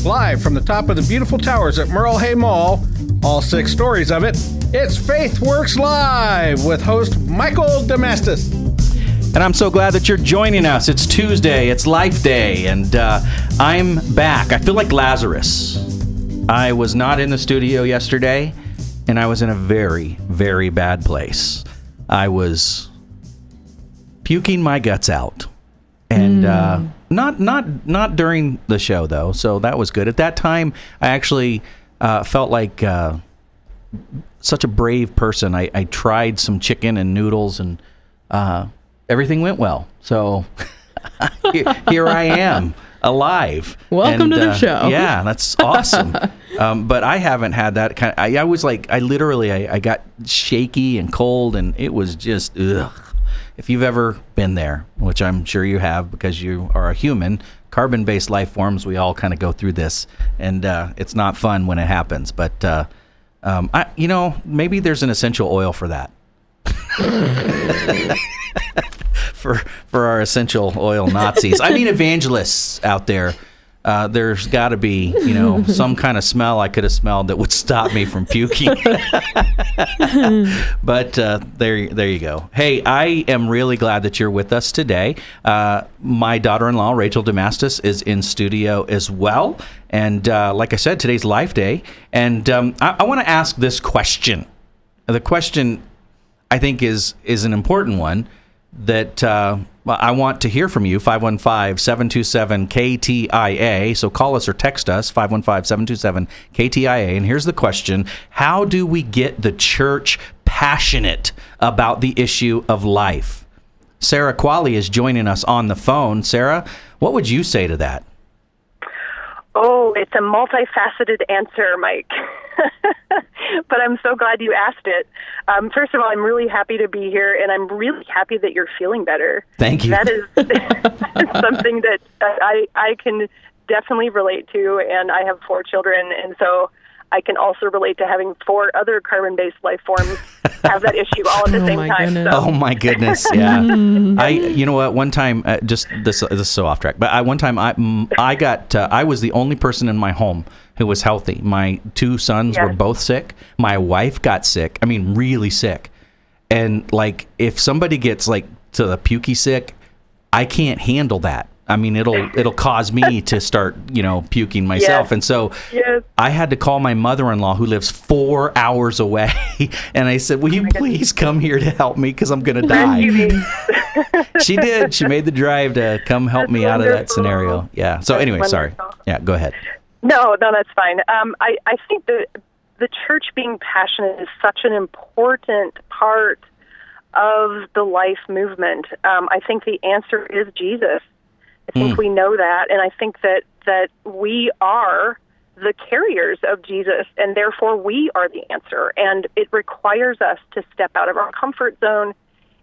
Live from the top of the beautiful towers at Merle Hay Mall, all 6 stories of it, it's Faith Works Live with host Michael Damastis. And I'm so glad that you're joining us. It's Tuesday, it's Life Day, and I'm back. I feel like Lazarus. I was not in the studio yesterday, and I was in a very, very bad place. I was puking my guts out. And not during the show, though, so that was good. At that time, I actually felt like such a brave person. I tried some chicken and noodles, and everything went well. So here I am, alive. Welcome to the show. Yeah, that's awesome. But I haven't had that kind of... I was like, I got shaky and cold, and it was just, ugh. If you've ever been there, which I'm sure you have because you are a human, carbon-based life forms, we all kind of go through this, and it's not fun when it happens. But, maybe there's an essential oil for that. for our essential oil Nazis. I mean, evangelists out there. There's got to be, some kind of smell I could have smelled that would stop me from puking. But there you go. Hey, I am really glad that you're with us today. My daughter-in-law, Rachel Damastis, is in studio as well. And like I said, today's Life Day. And I want to ask this question. The question, I think, is an important one that I want to hear from you, 515-727-KTIA. So call us or text us, 515-727-KTIA. And here's the question. How do we get the church passionate about the issue of life? Sarah Qualley is joining us on the phone. Sarah, what would you say to that? Oh, it's a multifaceted answer, Mike. But I'm so glad you asked it. First of all, I'm really happy to be here, and I'm really happy that you're feeling better. Thank you. That is something that I can definitely relate to, and I have 4 children, and so I can also relate to having 4 other carbon-based life forms have that issue all at the same time. So. Oh my goodness! Yeah, you know what? One time, this is so off track, but one time I was the only person in my home who was healthy. My 2 sons were both sick. My wife got sick. I mean, really sick. And like, if somebody gets like to the pukey sick, I can't handle that. I mean, it'll cause me to start, puking myself. Yes. And so I had to call my mother-in-law, who lives 4 hours away. And I said, will you please come here to help me? Because I'm going to die. She did. She made the drive to come help me out of that scenario. Yeah. So anyway, sorry. Yeah, go ahead. No, that's fine. I think the church being passionate is such an important part of the life movement. I think the answer is Jesus. I think we know that, and I think that we are the carriers of Jesus, and therefore we are the answer. And it requires us to step out of our comfort zone.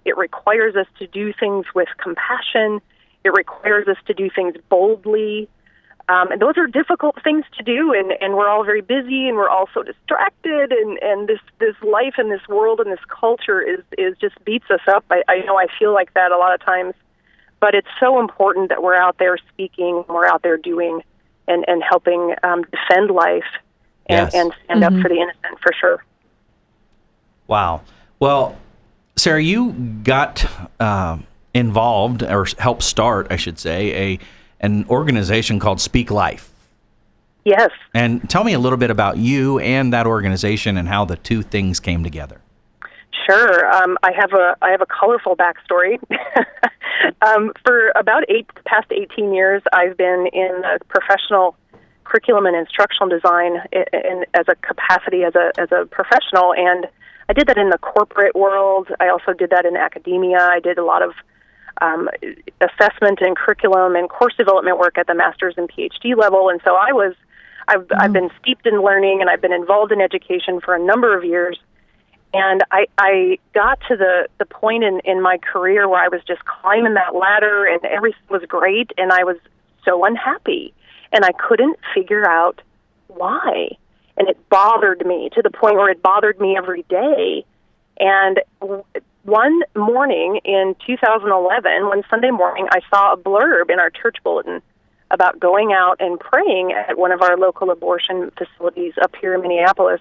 It requires us to do things with compassion. It requires us to do things boldly. And those are difficult things to do, and we're all very busy, and we're all so distracted, and this life and this world and this culture is just beats us up. I know I feel like that a lot of times. But it's so important that we're out there speaking, we're out there doing, and helping defend life and stand up for the innocent, for sure. Wow. Well, Sarah, you got involved, or helped start, I should say, an organization called Speak Life. Yes. And tell me a little bit about you and that organization and how the two things came together. Sure. I have a colorful backstory. For about past 18 years, I've been in professional curriculum and instructional design as a capacity as a professional, and I did that in the corporate world. I also did that in academia. I did a lot of assessment and curriculum and course development work at the master's and PhD level, and so I've been steeped in learning, and I've been involved in education for a number of years. And I got to the point in my career where I was just climbing that ladder and everything was great, and I was so unhappy. And I couldn't figure out why. And it bothered me to the point where it bothered me every day. And one morning in 2011, one Sunday morning, I saw a blurb in our church bulletin about going out and praying at one of our local abortion facilities up here in Minneapolis.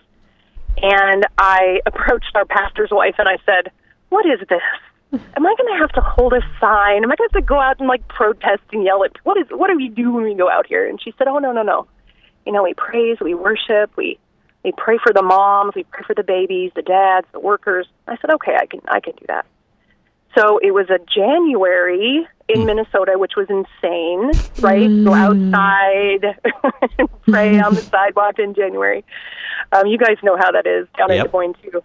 And I approached our pastor's wife and I said, "What is this? Am I going to have to hold a sign? Am I going to have to go out and like protest and yell at, what do we do when we go out here?" And she said, "Oh, no. You know, we praise, we worship, we pray for the moms, we pray for the babies, the dads, the workers." I said, "Okay, I can do that." So it was a January in Minnesota, which was insane, right? Go outside and pray on the sidewalk in January. You guys know how that is down in Des Moines, too.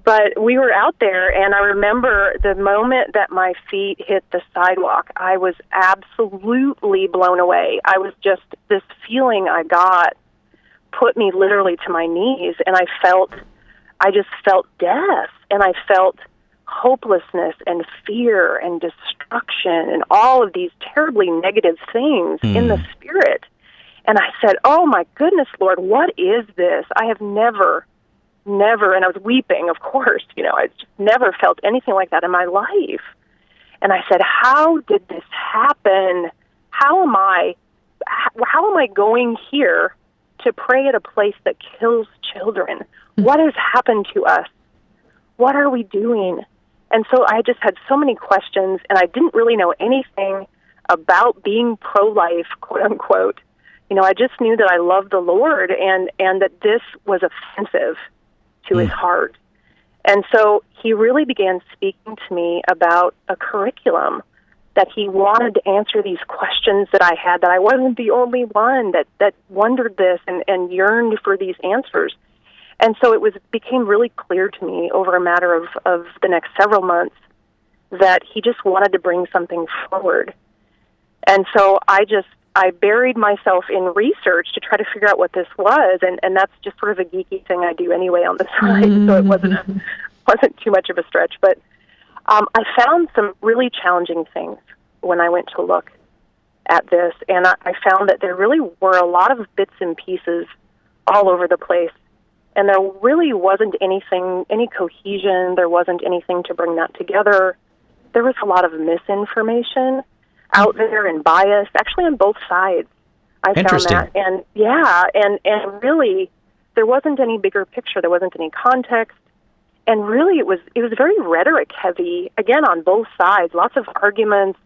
But we were out there, and I remember the moment that my feet hit the sidewalk, I was absolutely blown away. I was just, this feeling I got put me literally to my knees, and I just felt death, and I felt hopelessness and fear and destruction and all of these terribly negative things in the spirit. And I said, "Oh my goodness, Lord, what is this? I have never, and I was weeping, of course, you know, I just never felt anything like that in my life." And I said, "How did this happen? How am I going here to pray at a place that kills children? What has happened to us? What are we doing?" And so I just had so many questions, and I didn't really know anything about being pro-life, quote unquote. You know, I just knew that I loved the Lord and that this was offensive to his heart. And so he really began speaking to me about a curriculum, that he wanted to answer these questions that I had, that I wasn't the only one that wondered this and yearned for these answers. And so it became really clear to me over a matter of the next several months that he just wanted to bring something forward. And so I buried myself in research to try to figure out what this was, and that's just sort of a geeky thing I do anyway on the side, so it wasn't too much of a stretch. But I found some really challenging things when I went to look at this, and I found that there really were a lot of bits and pieces all over the place. And there really wasn't any cohesion. There wasn't anything to bring that together. There was a lot of misinformation out there and bias, actually on both sides. I found that. And really, there wasn't any bigger picture. There wasn't any context. And really, it was very rhetoric heavy, again, on both sides. Lots of arguments,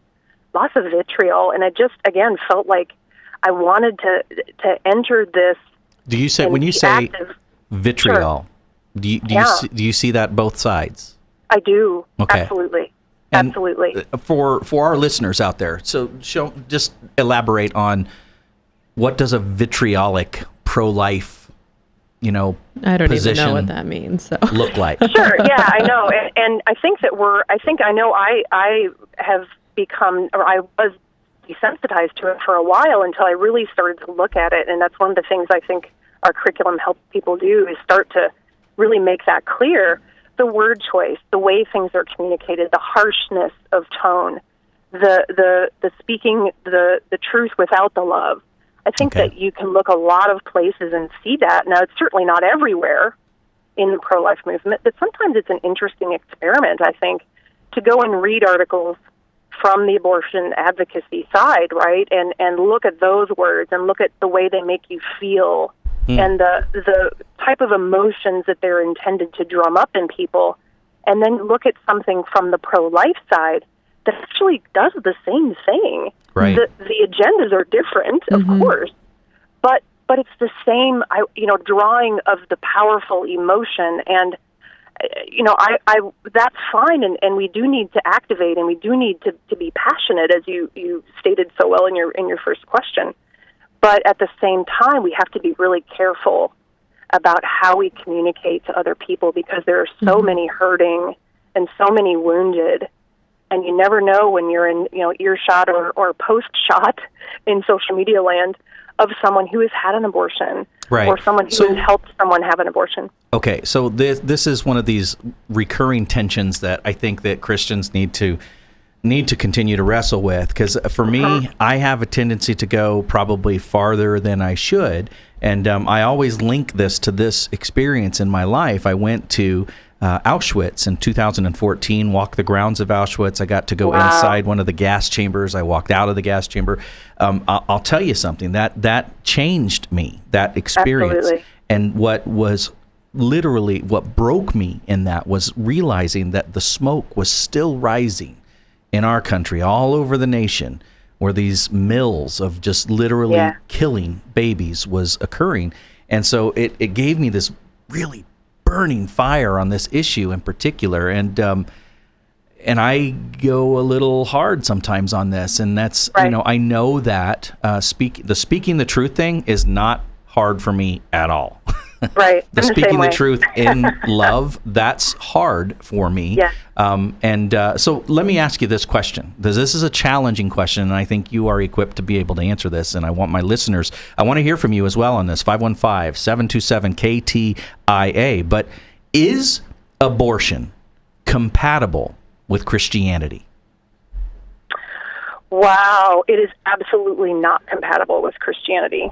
lots of vitriol. And I just, again, felt like I wanted to enter this. Do you say, when you say vitriol, do you see that both sides? I do. Okay. Absolutely. And absolutely. For our listeners out there, so just elaborate on what does a vitriolic pro-life, I don't even know what that means. So. Look like. Sure. Yeah, I know. And I think that I have become, or I was desensitized to it for a while until I really started to look at it. And that's one of the things I think our curriculum helps people do, is start to really make that clear. The word choice, the way things are communicated, the harshness of tone, the speaking the truth without the love. I think that you can look a lot of places and see that. Now, it's certainly not everywhere in the pro-life movement, but sometimes it's an interesting experiment, I think, to go and read articles from the abortion advocacy side, right, and look at those words and look at the way they make you feel and the type of emotions that they're intended to drum up in people, and then look at something from the pro-life side that actually does the same thing. Right. The agendas are different, of course, but it's the same, drawing of the powerful emotion, and I that's fine, and we do need to activate, and we do need to be passionate, as you stated so well in your first question. But at the same time, we have to be really careful about how we communicate to other people, because there are so many hurting and so many wounded, and you never know when you're in earshot or post-shot in social media land of someone who has had an abortion, right, or someone who has helped someone have an abortion. Okay, so this is one of these recurring tensions that I think that Christians need to continue to wrestle with, because for me, I have a tendency to go probably farther than I should, and I always link this to this experience in my life. I went to Auschwitz in 2014, walked the grounds of Auschwitz. I got to go inside one of the gas chambers. I walked out of the gas chamber. I'll tell you something, that changed me, that experience. Absolutely. And what broke me in that was realizing that the smoke was still rising in our country, all over the nation, where these mills of just literally killing babies was occurring. And so it gave me this really burning fire on this issue in particular. And I go a little hard sometimes on this. And that's, I know that speaking the truth thing is not hard for me at all. Right. The speaking the truth in love, that's hard for me. Yes. So let me ask you this question, because this is a challenging question, and I think you are equipped to be able to answer this, and I want my listeners, I want to hear from you as well on this, 515-727-KTIA. But is abortion compatible with Christianity? Wow, it is absolutely not compatible with Christianity.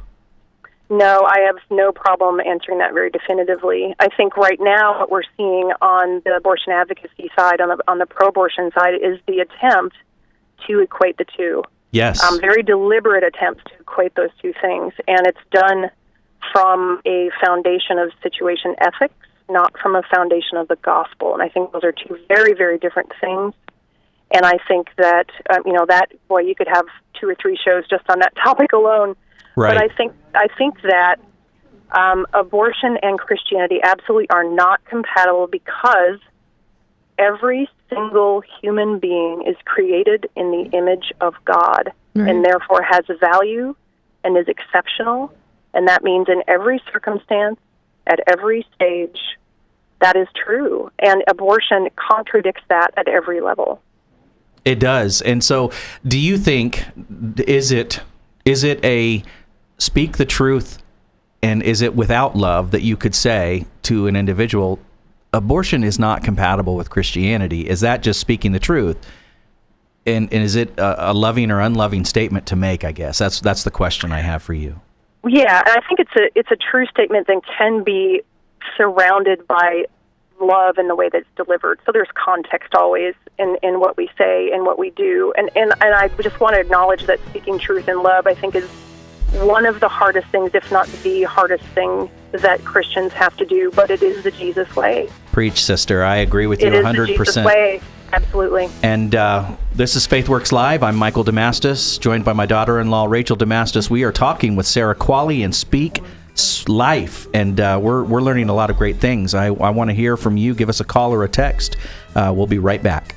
No, I have no problem answering that very definitively. I think right now what we're seeing on the abortion advocacy side, on the pro-abortion side, is the attempt to equate the two. Yes. Very deliberate attempts to equate those two things, and it's done from a foundation of situation ethics, not from a foundation of the gospel. And I think those are two very, very different things. And I think that, you could have 2 or 3 shows just on that topic alone. Right. But I think that abortion and Christianity absolutely are not compatible, because every single human being is created in the image of God, and therefore has value and is exceptional. And that means in every circumstance, at every stage, that is true. And abortion contradicts that at every level. It does. And so do you think, is it a speak the truth, and is it without love that you could say to an individual, abortion is not compatible with Christianity? Is that just speaking the truth? And is it a loving or unloving statement to make, I guess? That's the question I have for you. Yeah, and I think it's a true statement that can be surrounded by love in the way that it's delivered. So there's context always in what we say and what we do. And I just want to acknowledge that speaking truth in love, I think, is one of the hardest things, if not the hardest thing, that Christians have to do, but it is the Jesus way. Preach, sister. I agree with you 100%. It is the Jesus way. Absolutely. And this is FaithWorks Live. I'm Michael Damastis, joined by my daughter-in-law, Rachel Damastis. We are talking with Sarah Qualley and Speak Life, and we're learning a lot of great things. I want to hear from you. Give us a call or a text. We'll be right back.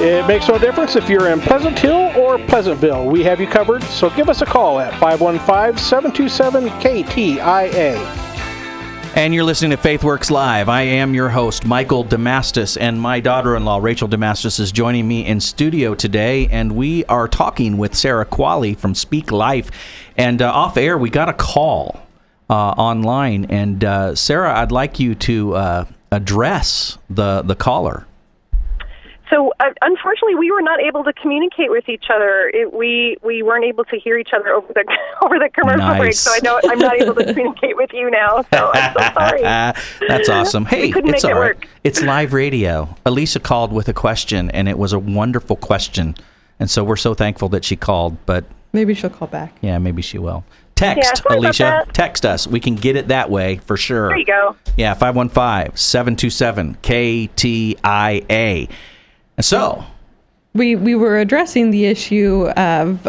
It makes no difference if you're in Pleasant Hill or Pleasantville. We have you covered, so give us a call at 515-727-KTIA. And you're listening to FaithWorks Live. I am your host, Michael Damastis, and my daughter-in-law, Rachel Damastis, is joining me in studio today, and we are talking with Sarah Qualley from Speak Life. And off air, we got a call online, and Sarah, I'd like you to address the caller. So, unfortunately, we were not able to communicate with each other. We weren't able to hear each other over the commercial break. So I know I'm not able to communicate with you now. So I'm so sorry. That's awesome. Hey, it's all right. It's live radio. Alicia called with a question, and it was a wonderful question. And so we're so thankful that she called. But maybe she'll call back. Yeah, maybe she will. Text, Alicia. Text us. We can get it that way for sure. There you go. Yeah, 515-727-KTIA. So, we were addressing the issue of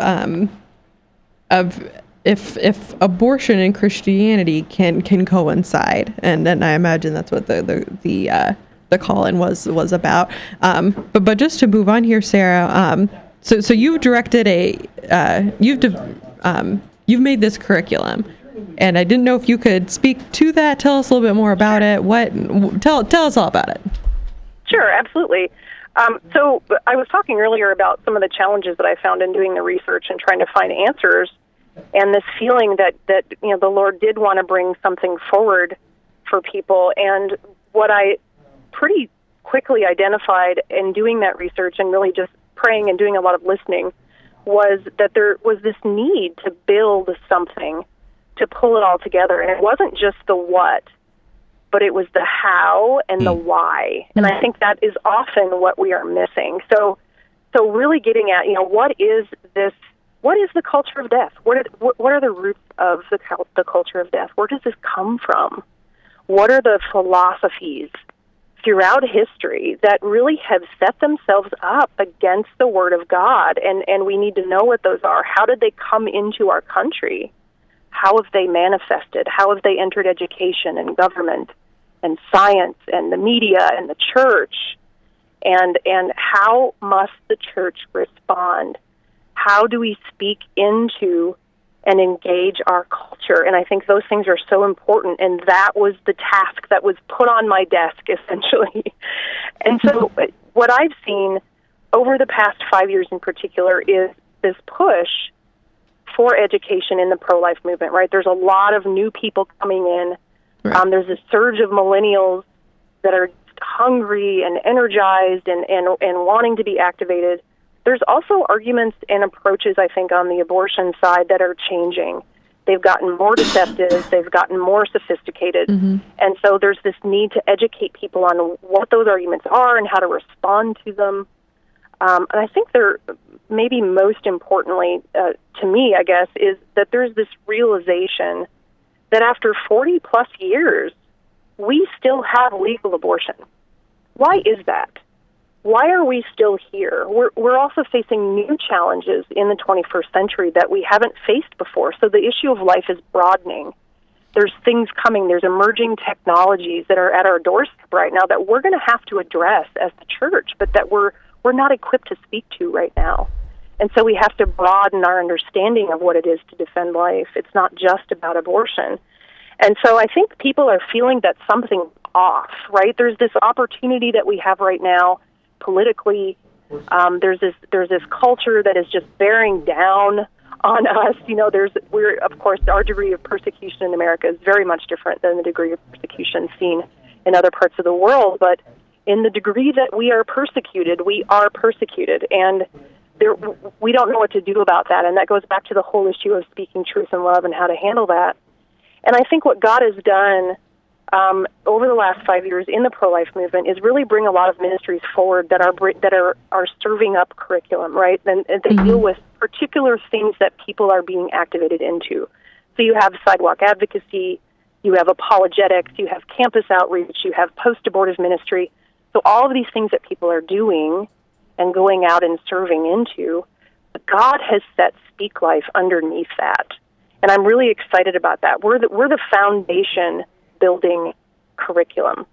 if abortion and Christianity can coincide, and then I imagine that's what the call-in was about. But just to move on here, Sarah. So you've directed you've made this curriculum, and I didn't know if you could speak to that. Tell us a little bit more about it. Tell us all about it. Sure, absolutely. So I was talking earlier about some of the challenges that I found in doing the research and trying to find answers, and this feeling that the Lord did want to bring something forward for people. And what I pretty quickly identified in doing that research and really just praying and doing a lot of listening was that there was this need to build something to pull it all together. And it wasn't just the what, but it was the how and the why. And I think that is often what we are missing. So really getting at, what is this? What is the culture of death? What are the roots of the culture of death? Where does this come from? What are the philosophies throughout history that really have set themselves up against the Word of God? And we need to know what those are. How did they come into our country? How have they manifested? How have they entered education and government and science and the media and the church? And how must the church respond? How do we speak into and engage our culture? And I think those things are so important, and that was the task that was put on my desk, essentially. And so what I've seen over the past 5 years in particular is this push for education in the pro-life movement, right? There's a lot of new people coming in. Right. There's a surge of millennials that are hungry and energized and wanting to be activated. There's also arguments and approaches, I think, on the abortion side that are changing. They've gotten more deceptive. They've gotten more sophisticated. Mm-hmm. And so there's this need to educate people on what those arguments are and how to respond to them. And I think they're maybe most importantly, to me, I guess, is that there's this realization that after 40-plus years, we still have legal abortion. Why is that? Why are we still here? We're also facing new challenges in the 21st century that we haven't faced before. So the issue of life is broadening. There's things coming. There's emerging technologies that are at our doorstep right now that we're going to have to address as the church, but that we're not equipped to speak to right now. And so we have to broaden our understanding of what it is to defend life. It's not just about abortion. And so I think people are feeling that something's off, right? There's this opportunity that we have right now politically. There's this culture that is just bearing down on us. We're of course, our degree of persecution in America is very much different than the degree of persecution seen in other parts of the world. But in the degree that we are persecuted, and we don't know what to do about that. And that goes back to the whole issue of speaking truth and love and how to handle that. And I think what God has done over the last 5 years in the pro-life movement is really bring a lot of ministries forward that are serving up curriculum, right? And they deal with particular things that people are being activated into. So you have sidewalk advocacy, you have apologetics, you have campus outreach, you have post-abortive ministry. So all of these things that people are doing and going out and serving into, God has set Speak Life underneath that. And I'm really excited about that. We're the foundation building curriculum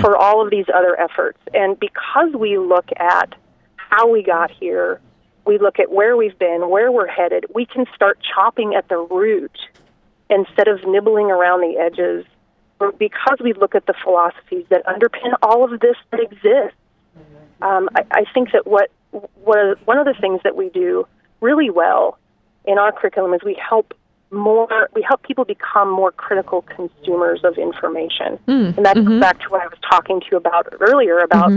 for all of these other efforts. And because we look at how we got here, we look at where we've been, where we're headed, we can start chopping at the root instead of nibbling around the edges. Because we look at the philosophies that underpin all of this that exists. I think that one of the things that we do really well in our curriculum is we help people become more critical consumers of information. And that goes back to what I was talking to you about earlier, about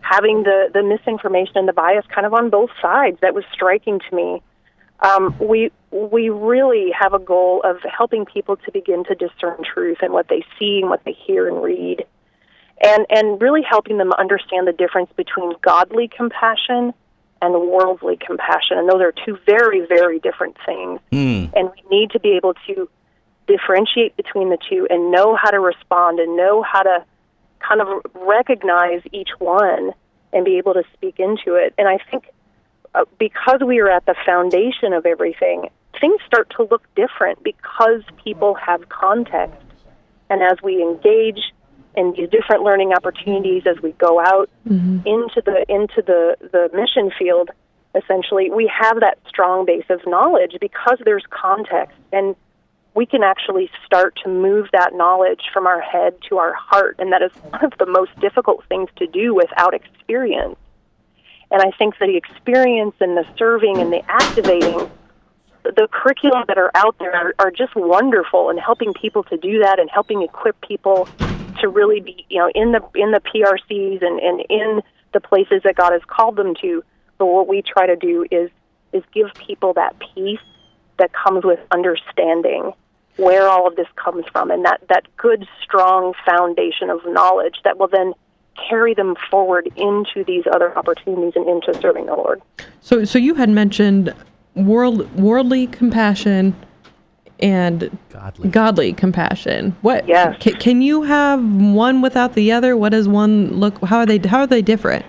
having the misinformation and the bias kind of on both sides. That was striking to me. We really have a goal of helping people to begin to discern truth and what they see and what they hear and read, and really helping them understand the difference between godly compassion and worldly compassion. And those are two very, very different things. And we need to be able to differentiate between the two and know how to respond and know how to kind of recognize each one and be able to speak into it. And I think because we are at the foundation of everything, things start to look different because people have context. And as we engage in these different learning opportunities, as we go out into the mission field, essentially, we have that strong base of knowledge because there's context, and we can actually start to move that knowledge from our head to our heart, and that is one of the most difficult things to do without experience. And I think that the experience and the serving and the activating, the curriculum that are out there are just wonderful in helping people to do that and helping equip people to really be, in the PRCs and in the places that God has called them to. But what we try to do is is give people that peace that comes with understanding where all of this comes from, and that good, strong foundation of knowledge that will then carry them forward into these other opportunities and into serving the Lord. So you had mentioned worldly compassion and godly compassion. What? Yes. Can you have one without the other? What does one look? How are they different?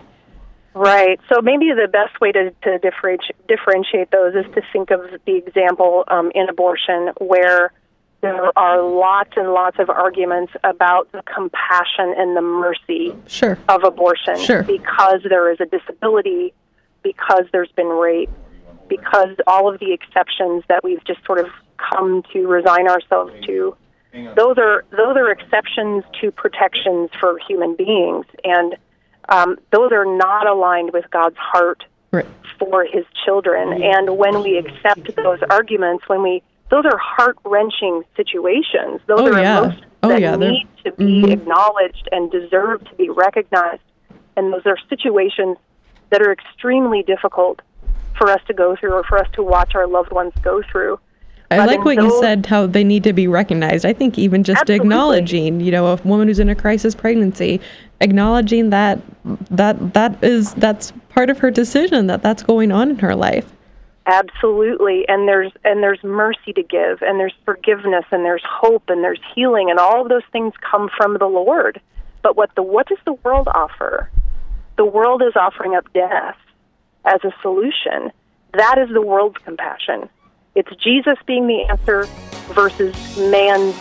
Right. So maybe the best way to differentiate those is to think of the example in abortion, where there are lots and lots of arguments about the compassion and the mercy of abortion, because there is a disability, because there's been rape, because all of the exceptions that we've just sort of come to resign ourselves to. Those are exceptions to protections for human beings, and those are not aligned with God's heart for His children. And when we accept those arguments, those are heart-wrenching situations. Those are emotions that need to be acknowledged and deserve to be recognized. And those are situations that are extremely difficult for us to go through, or for us to watch our loved ones go through. I like what you said, how they need to be recognized. I think even just acknowledging, a woman who's in a crisis pregnancy, acknowledging that's part of her decision, that's going on in her life. Absolutely. And there's mercy to give, and there's forgiveness, and there's hope, and there's healing, and all of those things come from the Lord. But what does the world offer? The world is offering up death as a solution. That is the world's compassion. It's Jesus being the answer versus man's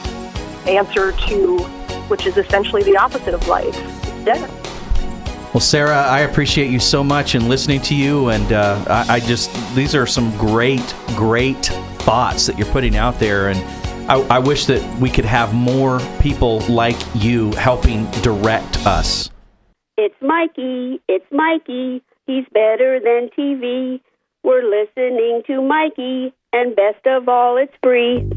answer to, which is essentially the opposite of life, death. Well, Sarah, I appreciate you so much and listening to you, and these are some great thoughts that you're putting out there, and I wish that we could have more people like you helping direct us. It's Mikey, he's better than TV. We're listening to Mikey, and best of all, it's free.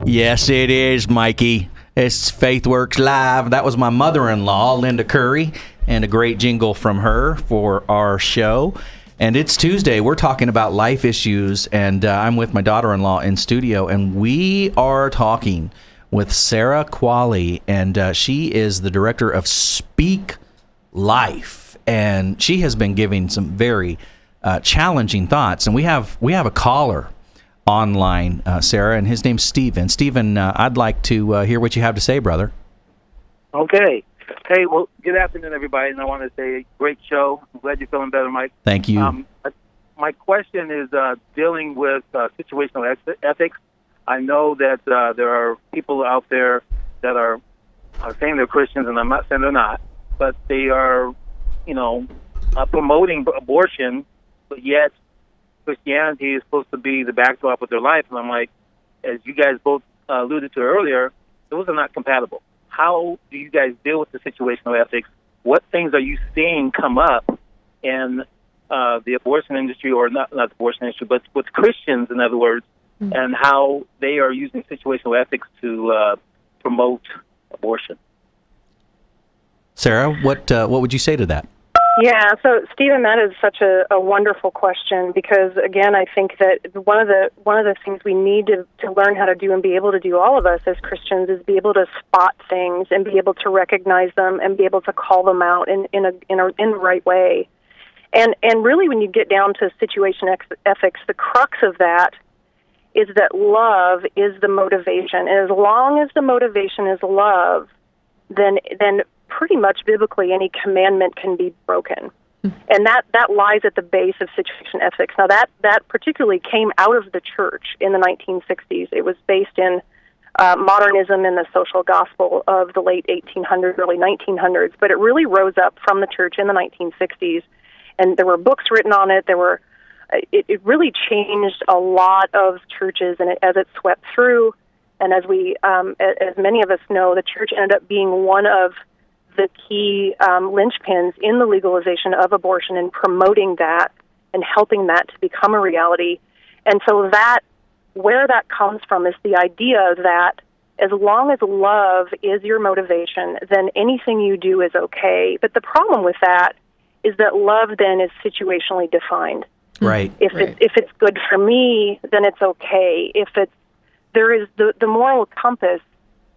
Yes, it is, Mikey. It's FaithWorks Live. That was my mother-in-law, Linda Curry, and a great jingle from her for our show. And it's Tuesday. We're talking about life issues, and I'm with my daughter-in-law in studio, and we are talking with Sarah Qualley, and she is the director of Speak Life, and she has been giving some very challenging thoughts. And we have a caller online, Sarah, and his name's Stephen. Stephen, I'd like to hear what you have to say, brother. Okay. Hey, well, good afternoon, everybody, and I want to say great show. I'm glad you're feeling better, Mike. Thank you. My question is dealing with situational ethics. I know that there are people out there that are saying they're Christians, and I'm not saying they're not, but they are, promoting abortion, but yet Christianity is supposed to be the backdrop of their life. And I'm like, as you guys both alluded to earlier, those are not compatible. How do you guys deal with the situational ethics? What things are you seeing come up in the abortion industry, or not the abortion industry, but with Christians, in other words, and how they are using situational ethics to promote abortion? Sarah, what would you say to that? Yeah, so Stephen, that is such a wonderful question, because again, I think that one of the things we need to learn how to do, and be able to do, all of us as Christians, is be able to spot things and be able to recognize them and be able to call them out in the right way. And really, when you get down to situation ethics, the crux of that is that love is the motivation. And as long as the motivation is love, then pretty much biblically any commandment can be broken. And that lies at the base of situation ethics. Now, that particularly came out of the church in the 1960s. It was based in modernism and the social gospel of the late 1800s, early 1900s, but it really rose up from the church in the 1960s. And there were books written on it. It really changed a lot of churches, and as it swept through, and as many of us know, the church ended up being one of the key linchpins in the legalization of abortion and promoting that and helping that to become a reality. And so where that comes from is the idea that as long as love is your motivation, then anything you do is okay. But the problem with that is that love then is situationally defined. Right. If it's good for me, then it's okay. If it's there is the moral compass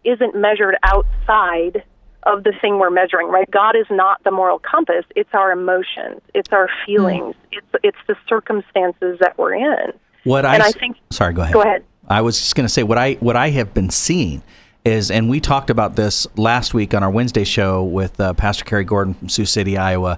isn't measured outside of the thing we're measuring, right? God is not the moral compass. It's our emotions. It's our feelings. It's the circumstances that we're in. I think. Sorry, go ahead. Go ahead. I was just going to say what I have been seeing is, and we talked about this last week on our Wednesday show with Pastor Kerry Gordon from Sioux City, Iowa.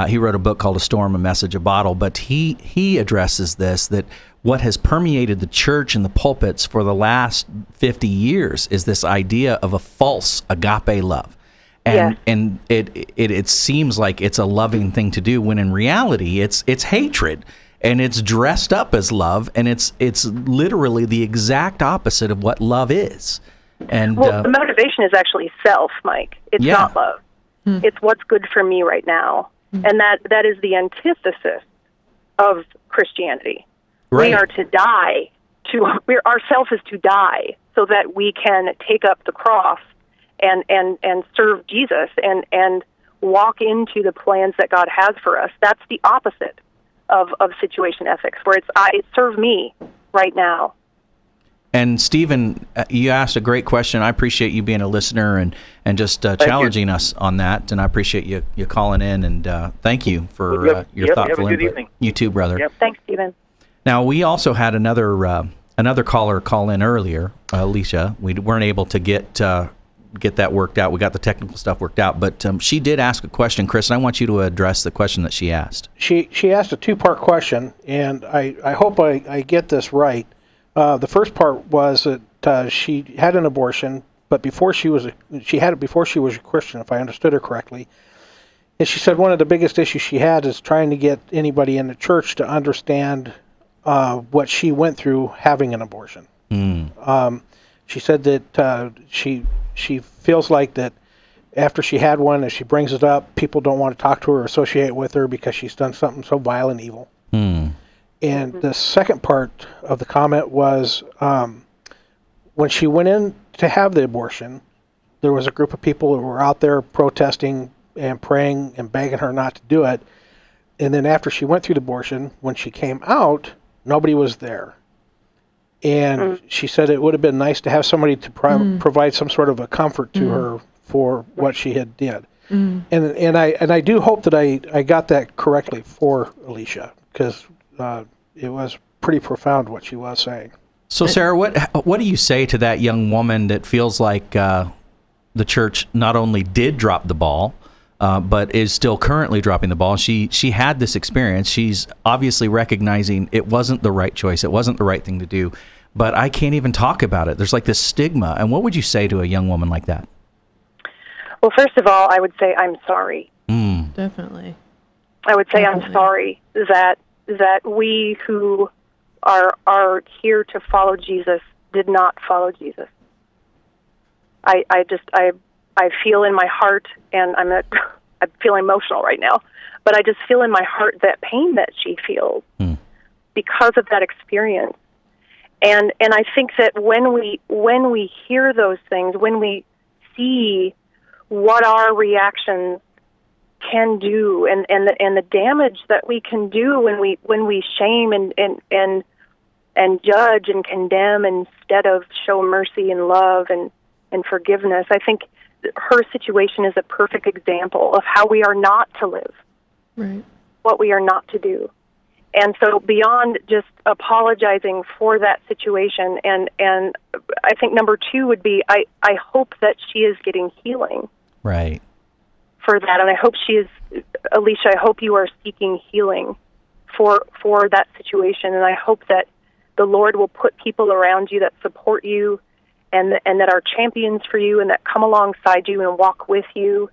He wrote a book called A Storm, A Message, A Bottle, but he addresses this, that what has permeated the church and the pulpits for the last 50 years is this idea of a false agape love. And it seems like it's a loving thing to do, when in reality it's hatred, and it's dressed up as love, and it's literally the exact opposite of what love is. And the motivation is actually self, Mike. It's not love. It's what's good for me right now. And that is the antithesis of Christianity. Right. We are to die. Our self is to die so that we can take up the cross and serve Jesus and walk into the plans that God has for us. That's the opposite of situation ethics, where it serve me right now. And Stephen, you asked a great question. I appreciate you being a listener and just challenging us on that. And I appreciate you calling in, and thank you for your thoughtful input. Evening. You too, brother. Yep. Thanks, Stephen. Now, we also had another caller call in earlier, Alicia. We weren't able to get that worked out. We got the technical stuff worked out, but she did ask a question, Chris, and I want you to address the question that she asked. She asked a two-part question, and I hope I get this right. The first part was that she had an abortion, but she had it before she was a Christian, if I understood her correctly. And she said one of the biggest issues she had is trying to get anybody in the church to understand what she went through having an abortion. She said that she feels like that after she had one, as she brings it up, people don't want to talk to her or associate with her because she's done something so vile and evil. And the second part of the comment was when she went in to have the abortion, there was a group of people who were out there protesting and praying and begging her not to do it. And then after she went through the abortion, when she came out, nobody was there. And she said it would have been nice to have somebody to provide some sort of a comfort to her for what she had did. And I do hope that I got that correctly for Alicia, because it was pretty profound what she was saying. So, Sarah, what do you say to that young woman that feels like the church not only did drop the ball, but is still currently dropping the ball? She had this experience. She's obviously recognizing it wasn't the right choice. It wasn't the right thing to do. But I can't even talk about it. There's like this stigma. And what would you say to a young woman like that? Well, first of all, I would say I'm sorry. Definitely. I would say I'm sorry that we who are here to follow Jesus did not follow Jesus. I feel in my heart, and I feel emotional right now, but I just feel in my heart that pain that she feels because of that experience. And I think that when we hear those things, when we see what our reactions can do, and the damage that we can do when we shame and judge and condemn instead of show mercy and love and forgiveness, I think her situation is a perfect example of how we are not to live, right? What we are not to do. And so beyond just apologizing for that situation, and I think number two would be, I hope that she is getting healing. Right. For that, and I hope she is, Alicia, I hope you are seeking healing for that situation, and I hope that the Lord will put people around you that support you and that are champions for you and that come alongside you and walk with you.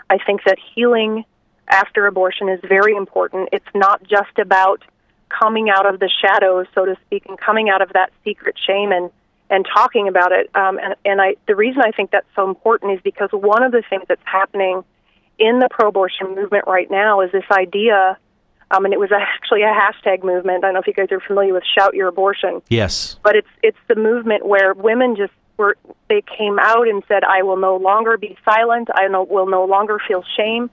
I think that healing after abortion is very important. It's not just about coming out of the shadows, so to speak, and coming out of that secret shame and talking about it. The reason I think that's so important is because one of the things that's happening in the pro-abortion movement right now is this idea, and it was actually a hashtag movement. I don't know if you guys are familiar with Shout Your Abortion. Yes. But it's the movement where women they came out and said, I will no longer be silent, will no longer feel shame.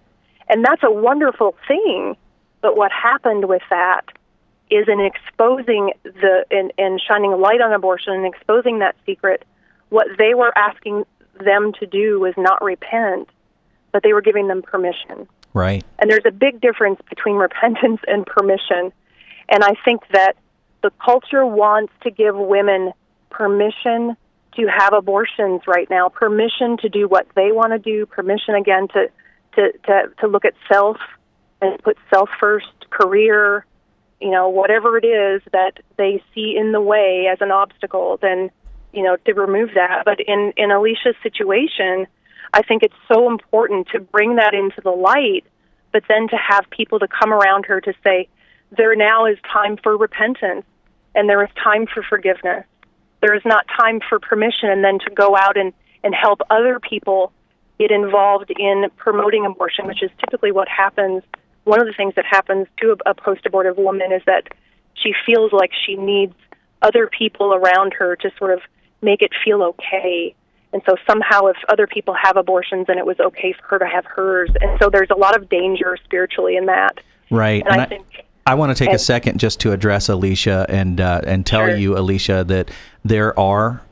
And that's a wonderful thing. But what happened with that is in exposing and shining a light on abortion and exposing that secret. What they were asking them to do was not repent, but they were giving them permission. Right. And there's a big difference between repentance and permission. And I think that the culture wants to give women permission to have abortions right now, permission to do what they want to do, permission again to look at self and put self first, career, whatever it is that they see in the way as an obstacle, then, to remove that. But in Alicia's situation, I think it's so important to bring that into the light, but then to have people to come around her to say, there now is time for repentance, and there is time for forgiveness. There is not time for permission, and then to go out and help other people get involved in promoting abortion, which is typically what happens. One of the things that happens to a post-abortive woman is that she feels like she needs other people around her to sort of make it feel okay. And so somehow if other people have abortions, then it was okay for her to have hers. And so there's a lot of danger spiritually in that. Right. And I think... I want to take a second just to address Alicia and tell you, Alicia, that there are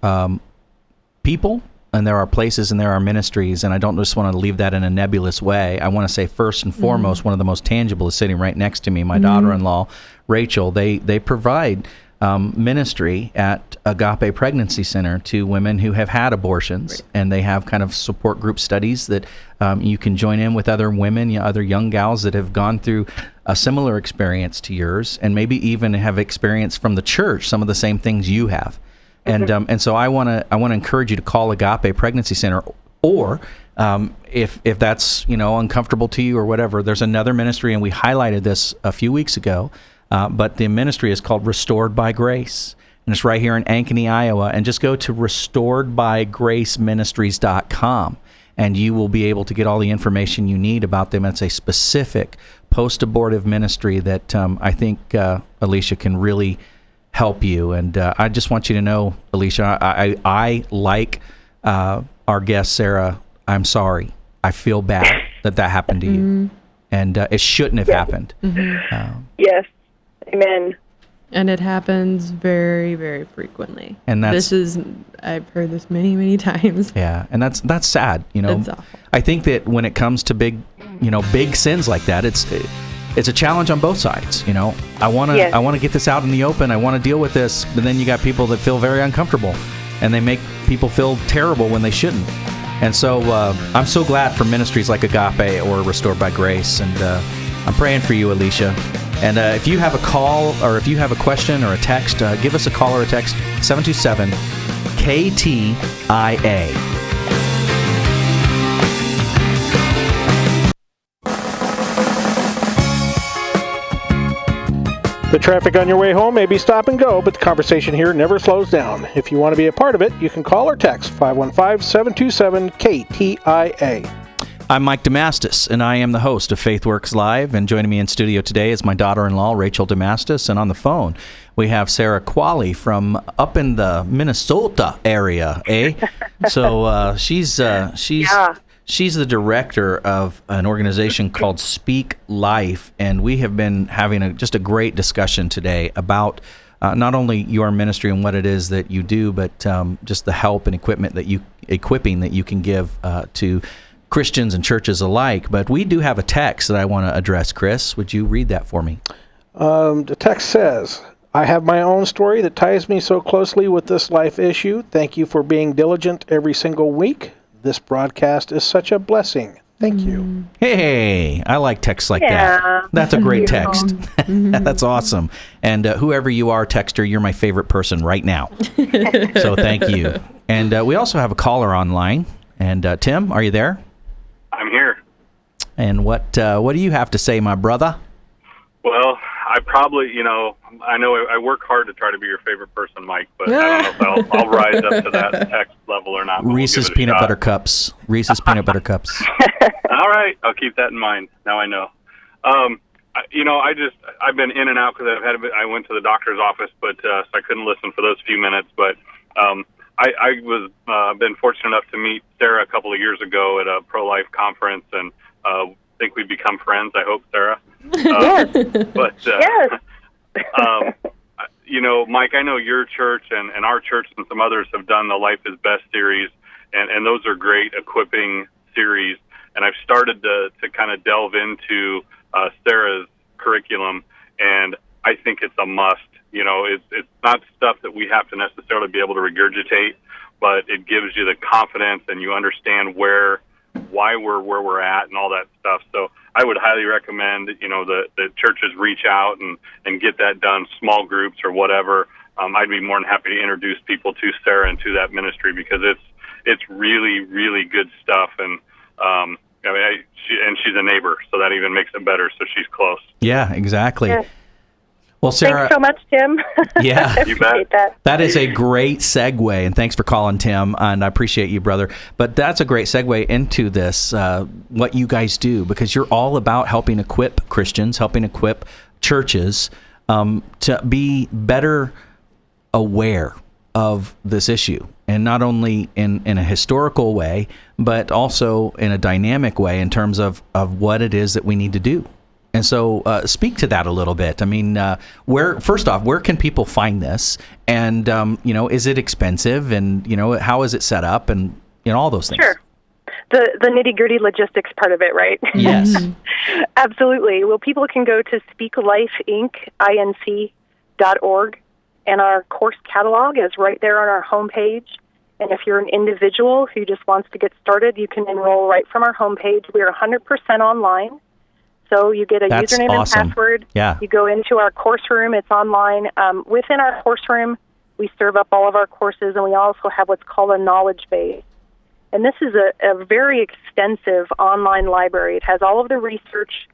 people and there are places and there are ministries, and I don't just want to leave that in a nebulous way. I want to say first and foremost, one of the most tangible is sitting right next to me, my daughter-in-law, Rachel. They provide ministry at Agape Pregnancy Center to women who have had abortions, and they have kind of support group studies that you can join in with other women, other young gals that have gone through a similar experience to yours, and maybe even have experienced from the church some of the same things you have. And so I want to encourage you to call Agape Pregnancy Center, or if that's uncomfortable to you or whatever, there's another ministry, and we highlighted this a few weeks ago. But the ministry is called Restored by Grace, and it's right here in Ankeny, Iowa. And just go to restoredbygraceministries.com, and you will be able to get all the information you need about them. It's a specific post-abortive ministry that I think Alicia can really help you. And I just want you to know, Alicia, I like our guest, Sarah, I'm sorry. I feel bad that happened to you. And it shouldn't have happened. Yes. Amen. And it happens very, very frequently. And I've heard this many, many times. Yeah, and that's sad. It's awful. I think that when it comes to big sins like that, it's a challenge on both sides. I want to get this out in the open. I want to deal with this, but then you got people that feel very uncomfortable, and they make people feel terrible when they shouldn't. And so I'm so glad for ministries like Agape or Restored by Grace, and I'm praying for you, Alicia. And if you have a call or if you have a question or a text, give us a call or a text, 727-KTIA. The traffic on your way home may be stop and go, but the conversation here never slows down. If you want to be a part of it, you can call or text 515-727-KTIA. I'm Mike Damastis, and I am the host of FaithWorks Live, and joining me in studio today is my daughter-in-law, Rachel Damastis, and on the phone, we have Sarah Qualley from up in the Minnesota area, eh? So she's the director of an organization called Speak Life, and we have been having just a great discussion today about not only your ministry and what it is that you do, but just the help and equipping that you can give to Christians and churches alike. But we do have a text that I want to address. Chris, would you read that for me? The text says, I have my own story that ties me so closely with this life issue. Thank you for being diligent every single week. This broadcast is such a blessing. Thank you. Hey, I like texts like that. That's a great text. That's awesome. And whoever you are, texter, you're my favorite person right now. So thank you. And we also have a caller online. And Tim, are you there? I'm here. And what do you have to say, my brother? Well, I probably, I know I work hard to try to be your favorite person, Mike, but I don't know if I'll rise up to that text level or not. Reese's peanut butter cups. Reese's peanut butter cups. All right, I'll keep that in mind. Now I know. I've been in and out because I went to the doctor's office, but so I couldn't listen for those few minutes. But I was been fortunate enough to meet Sarah a couple of years ago at a pro-life conference, and think we've become friends. I hope, Sarah. Yes. But yes. Mike, I know your church and our church and some others have done the Life is Best series, and those are great equipping series. And I've started to kind of delve into Sarah's curriculum, and I think it's a must. It's not stuff that we have to necessarily be able to regurgitate, but it gives you the confidence and you understand why we're where we're at and all that stuff. So I would highly recommend, the churches reach out and get that done, small groups or whatever. I'd be more than happy to introduce people to Sarah and to that ministry because it's really, really good stuff. And she's a neighbor, so that even makes it better. So she's close. Yeah, exactly. Yeah. Well, Sarah, thanks so much, Tim. Yeah, you bet. That is a great segue, and thanks for calling, Tim, and I appreciate you, brother. But that's a great segue into this, what you guys do, because you're all about helping equip Christians, helping equip churches to be better aware of this issue, and not only in a historical way, but also in a dynamic way in terms of what it is that we need to do. And so speak to that a little bit. I mean, first off, where can people find this? And, is it expensive? And, how is it set up? And, all those things. Sure. The nitty-gritty logistics part of it, right? Yes. Absolutely. Well, people can go to speaklifeinc.org, and our course catalog is right there on our homepage. And if you're an individual who just wants to get started, you can enroll right from our homepage. We're 100% online. So you get a username awesome. and password. Yeah. You go into our course room. It's online. Within our course room, we serve up all of our courses, and we also have what's called a knowledge base. And this is a very extensive online library. It has all of the research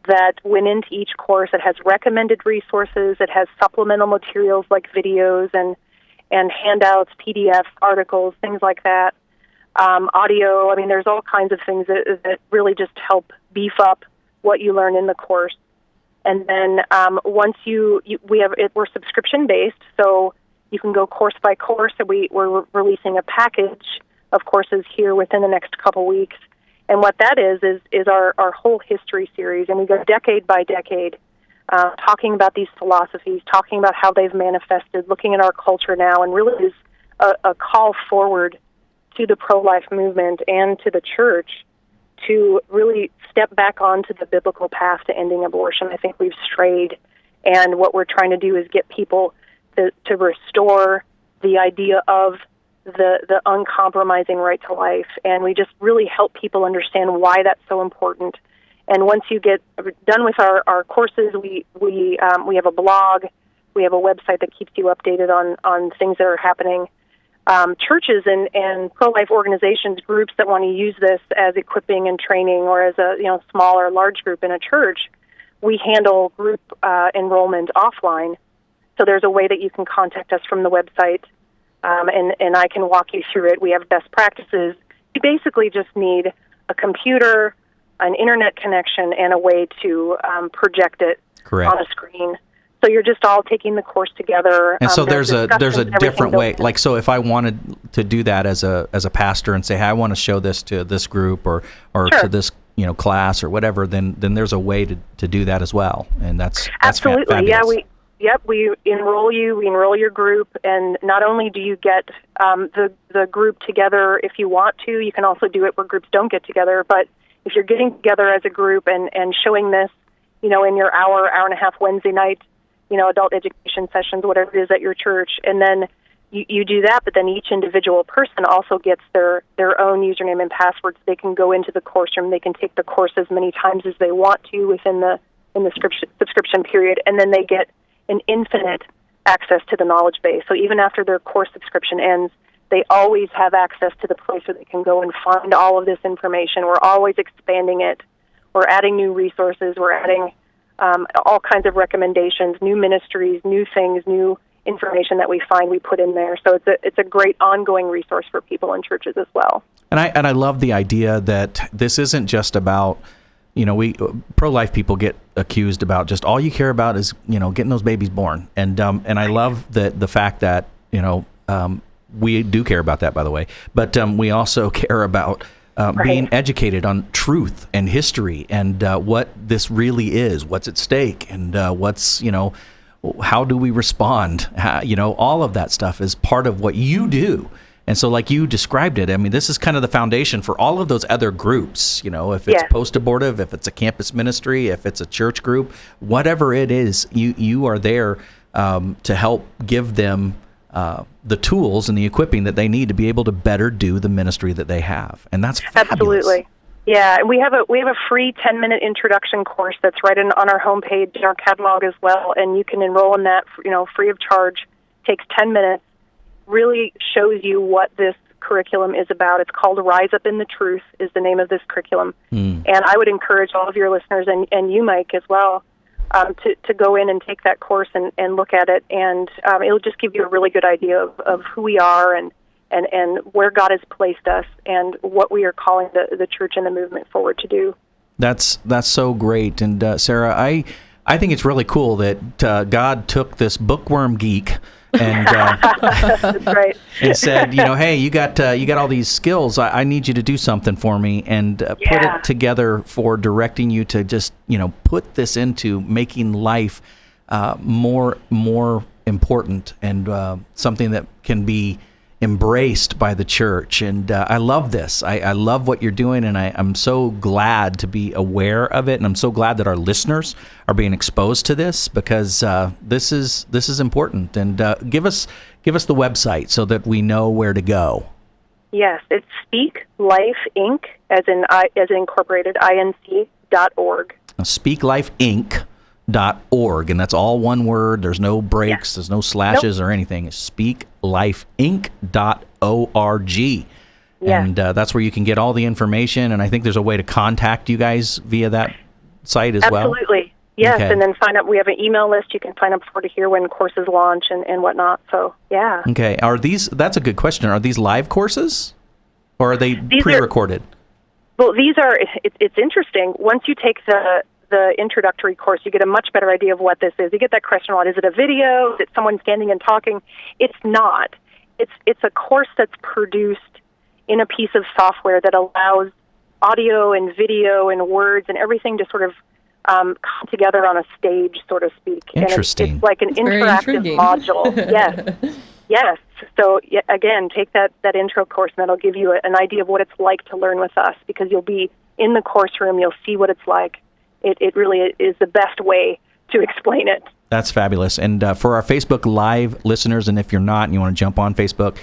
that went into each course. It has recommended resources. It has supplemental materials like videos and handouts, PDFs, articles, things like that. Audio. I mean, there's all kinds of things that really just help beef up what you learn in the course. And then once we're subscription based, so you can go course by course. So we're releasing a package of courses here within the next couple weeks. And what that is our whole history series, and we go decade by decade, talking about these philosophies, talking about how they've manifested, looking at our culture now, and really is a call forward to the pro-life movement and to the church to really step back onto the biblical path to ending abortion. I think we've strayed, and what we're trying to do is get people to restore the idea of the uncompromising right to life, and we just really help people understand why that's so important. And once you get done with our courses, we have a blog, we have a website that keeps you updated on things that are happening. Churches and pro-life organizations, groups that want to use this as equipping and training, or as a small or large group in a church, we handle group enrollment offline. So there's a way that you can contact us from the website, and I can walk you through it. We have best practices. You basically just need a computer, an internet connection, and a way to project it Correct. on a screen. So you're just all taking the course together. And so there's a different way. Like, so if I wanted to do that as a pastor and say, hey, I want to show this to this group or sure. to this class or whatever, then there's a way to do that as well. And that's absolutely fabulous. We enroll you. We enroll your group, and not only do you get the group together if you want to, you can also do it where groups don't get together. But if you're getting together as a group and showing this, in your hour and a half Wednesday night, adult education sessions, whatever it is at your church, and then you do that, but then each individual person also gets their own username and passwords. They can go into the course room. They can take the course as many times as they want to within the subscription period, and then they get an infinite access to the knowledge base. So even after their course subscription ends, they always have access to the place where they can go and find all of this information. We're always expanding it. We're adding new resources. We're adding all kinds of recommendations, new ministries, new things, new information that we find we put in there. So it's a great ongoing resource for people in churches as well. And I love the idea that this isn't just about, we pro-life people get accused about just all you care about is getting those babies born, and I love the fact that we do care about that, by the way, but we also care about right. being educated on truth and history and what this really is, what's at stake, and what's how do we respond? All of that stuff is part of what you do. And so like you described it, I mean, this is kind of the foundation for all of those other groups, if it's post-abortive, if it's a campus ministry, if it's a church group, whatever it is, you are there to help give them the tools and the equipping that they need to be able to better do the ministry that they have. And that's fabulous. Absolutely. Yeah, and we have a free 10-minute introduction course that's right on our homepage, in our catalog as well, and you can enroll in that, free of charge. Takes 10 minutes. Really shows you what this curriculum is about. It's called Rise Up in the Truth is the name of this curriculum. And I would encourage all of your listeners, and you, Mike, as well, to go in and take that course and look at it. And it'll just give you a really good idea of who we are and where God has placed us and what we are calling the church and the movement forward to do. That's so great. And Sarah, I think it's really cool that God took this bookworm geek and that's right. and said, hey, you got all these skills. I need you to do something for me, and put it together for directing you to just put this into making life more important and something that can be embraced by the church. And I love this. I love what you're doing, and I'm so glad to be aware of it, and I'm so glad that our listeners are being exposed to this, because this is important. And give us the website so that we know where to go. Yes, it's Speak Life Inc. as in incorporated inc.org. SpeakLifeInc.org, and that's all one word. There's no breaks, there's no slashes or anything. It's SpeakLifeInc.org. Yes. And that's where you can get all the information, and I think there's a way to contact you guys via that site as well. Absolutely. Yes, okay. And then sign up. We have an email list you can sign up for to hear when courses launch and whatnot. So, yeah. Okay. That's a good question. Are these live courses, or are they pre-recorded? These are, it's interesting. Once you take the introductory course, you get a much better idea of what this is. You get that question a lot. Is it a video? Is it someone standing and talking? It's not. It's a course that's produced in a piece of software that allows audio and video and words and everything to sort of come together on a stage, so to speak. Interesting. And it's like an interactive module. Yes. Yes. So, again, take that intro course, and that'll give you an idea of what it's like to learn with us, because you'll be in the course room. You'll see what it's like. It really is the best way to explain it. That's fabulous. And for our Facebook Live listeners, and if you're not and you want to jump on Facebook,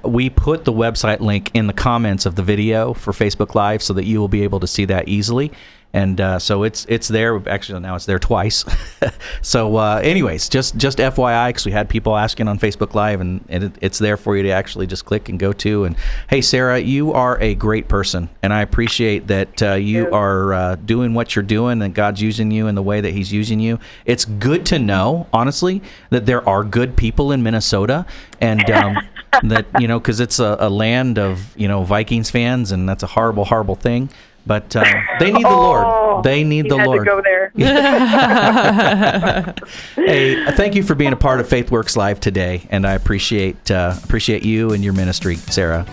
we put the website link in the comments of the video for Facebook Live so that you will be able to see that easily. And so it's there. Actually, now it's there twice. So anyways, just FYI, because we had people asking on Facebook Live, and it's there for you to actually just click and go to. And hey, Sarah, you are a great person, and I appreciate that you are doing what you're doing, and God's using you in the way that He's using you. It's good to know, honestly, that there are good people in Minnesota, and that, because it's a land of, Vikings fans, and that's a horrible, horrible thing. But they need the Lord. They need the Lord. To go there. Hey, thank you for being a part of FaithWorks Live today, and I appreciate you and your ministry, Sarah.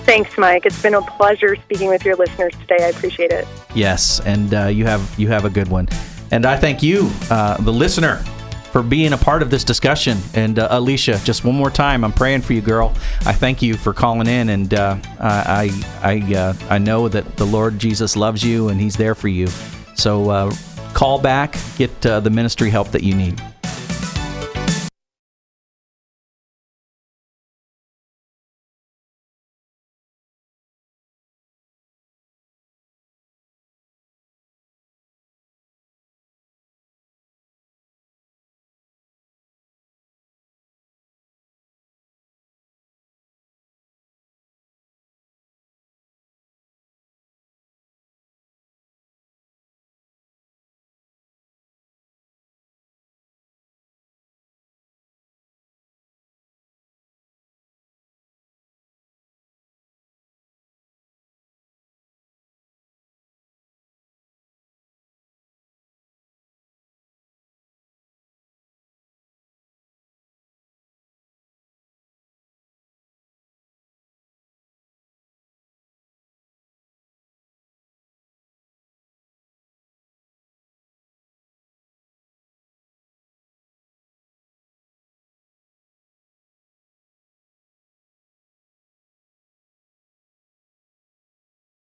Thanks, Mike. It's been a pleasure speaking with your listeners today. I appreciate it. Yes, and you have a good one. And I thank you, the listener, for being a part of this discussion. And Alicia, just one more time, I'm praying for you, girl. I thank you for calling in, and I know that the Lord Jesus loves you, and He's there for you. So call back, get the ministry help that you need.